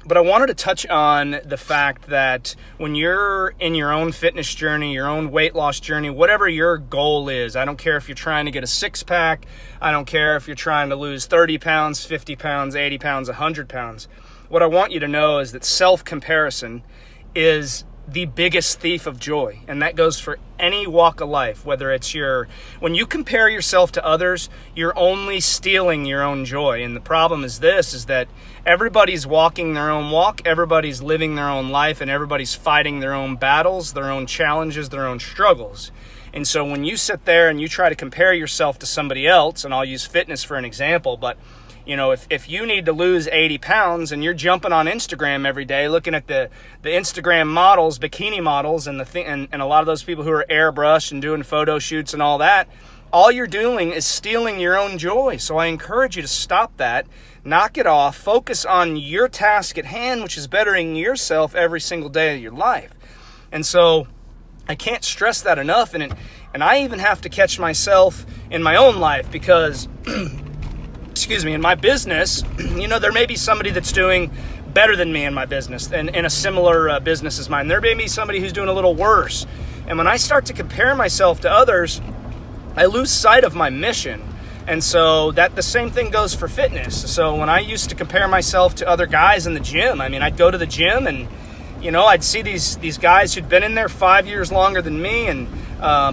But I wanted to touch on the fact that when you're in your own fitness journey, your own weight loss journey, whatever your goal is, I don't care if you're trying to get a six-pack, I don't care if you're trying to lose 30 pounds, 50 pounds, 80 pounds, 100 pounds. What I want you to know is that self-comparison is the biggest thief of joy, and that goes for any walk of life. Whether it's when you compare yourself to others, you're only stealing your own joy. And the problem is that everybody's walking their own walk, everybody's living their own life, and everybody's fighting their own battles, their own challenges, their own struggles. And so when you sit there and you try to compare yourself to somebody else, and I'll use fitness for an example, but if you need to lose 80 pounds and you're jumping on Instagram every day looking at the Instagram models, bikini models, and a lot of those people who are airbrushed and doing photo shoots and all that, all you're doing is stealing your own joy. So I encourage you to stop that, knock it off, focus on your task at hand, which is bettering yourself every single day of your life. And so I can't stress that enough. And I even have to catch myself in my own life because in my business, there may be somebody that's doing better than me in my business and in a similar business as mine. There may be somebody who's doing a little worse. And when I start to compare myself to others, I lose sight of my mission. And so the same thing goes for fitness. So when I used to compare myself to other guys in the gym, I'd go to the gym and, I'd see these guys who'd been in there 5 years longer than me and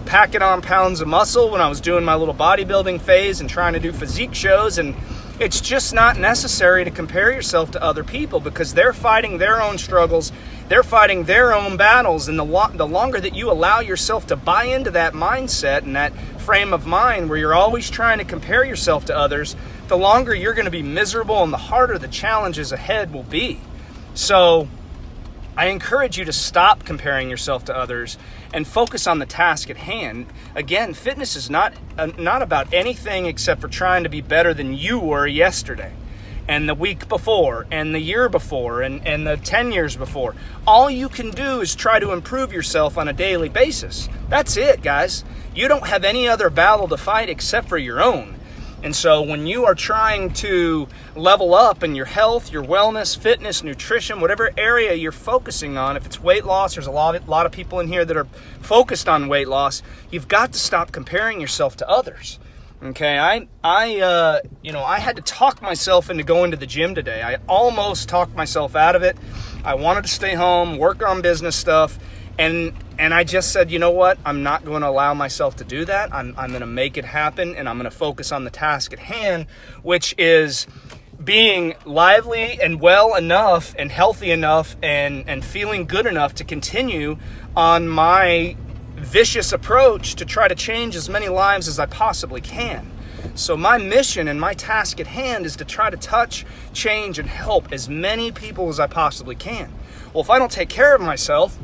packing on pounds of muscle when I was doing my little bodybuilding phase and trying to do physique shows. And it's just not necessary to compare yourself to other people because they're fighting their own struggles. They're fighting their own battles. And the longer that you allow yourself to buy into that mindset and that frame of mind where you're always trying to compare yourself to others, the longer you're going to be miserable and the harder the challenges ahead will be. So I encourage you to stop comparing yourself to others and focus on the task at hand. Again, fitness is not about anything except for trying to be better than you were yesterday and the week before and the year before and the 10 years before. All you can do is try to improve yourself on a daily basis. That's it, guys. You don't have any other battle to fight except for your own. And so when you are trying to level up in your health, your wellness, fitness, nutrition, whatever area you're focusing on, if it's weight loss, there's a lot of people in here that are focused on weight loss. You've got to stop comparing yourself to others. Okay, I had to talk myself into going to the gym today. I almost talked myself out of it. I wanted to stay home, work on business stuff, and I just said, you know what? I'm not going to allow myself to do that. I'm going to make it happen, and I'm going to focus on the task at hand, which is being lively and well enough and healthy enough and feeling good enough to continue on my vicious approach to try to change as many lives as I possibly can. So my mission and my task at hand is to try to touch, change, and help as many people as I possibly can. Well, if I don't take care of myself,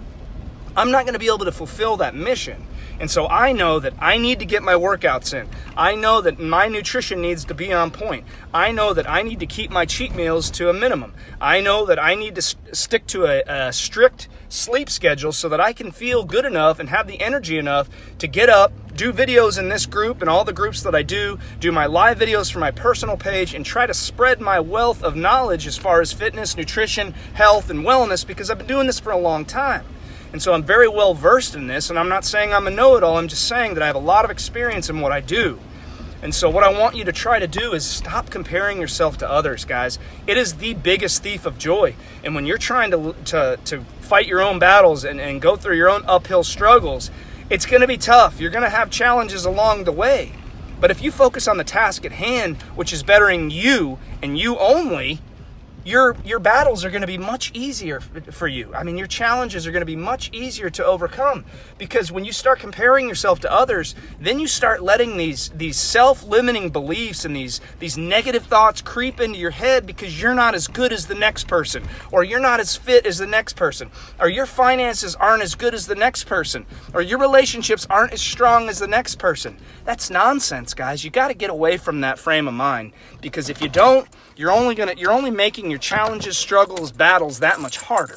I'm not going to be able to fulfill that mission. And so I know that I need to get my workouts in. I know that my nutrition needs to be on point. I know that I need to keep my cheat meals to a minimum. I know that I need to stick to a strict sleep schedule so that I can feel good enough and have the energy enough to get up, do videos in this group and all the groups that I do my live videos for my personal page, and try to spread my wealth of knowledge as far as fitness, nutrition, health, and wellness, because I've been doing this for a long time. And so I'm very well versed in this, and I'm not saying I'm a know-it-all, I'm just saying that I have a lot of experience in what I do. And so what I want you to try to do is stop comparing yourself to others, guys. It is the biggest thief of joy. And when you're trying to fight your own battles and go through your own uphill struggles, it's going to be tough. You're going to have challenges along the way. But if you focus on the task at hand, which is bettering you and you only, your battles are going to be much easier for you. I mean, your challenges are going to be much easier to overcome, because when you start comparing yourself to others, then you start letting these self-limiting beliefs and these negative thoughts creep into your head, because you're not as good as the next person, or you're not as fit as the next person, or your finances aren't as good as the next person, or your relationships aren't as strong as the next person. That's nonsense, guys. You got to get away from that frame of mind, because if you don't, you're only making your challenges, struggles, battles that much harder.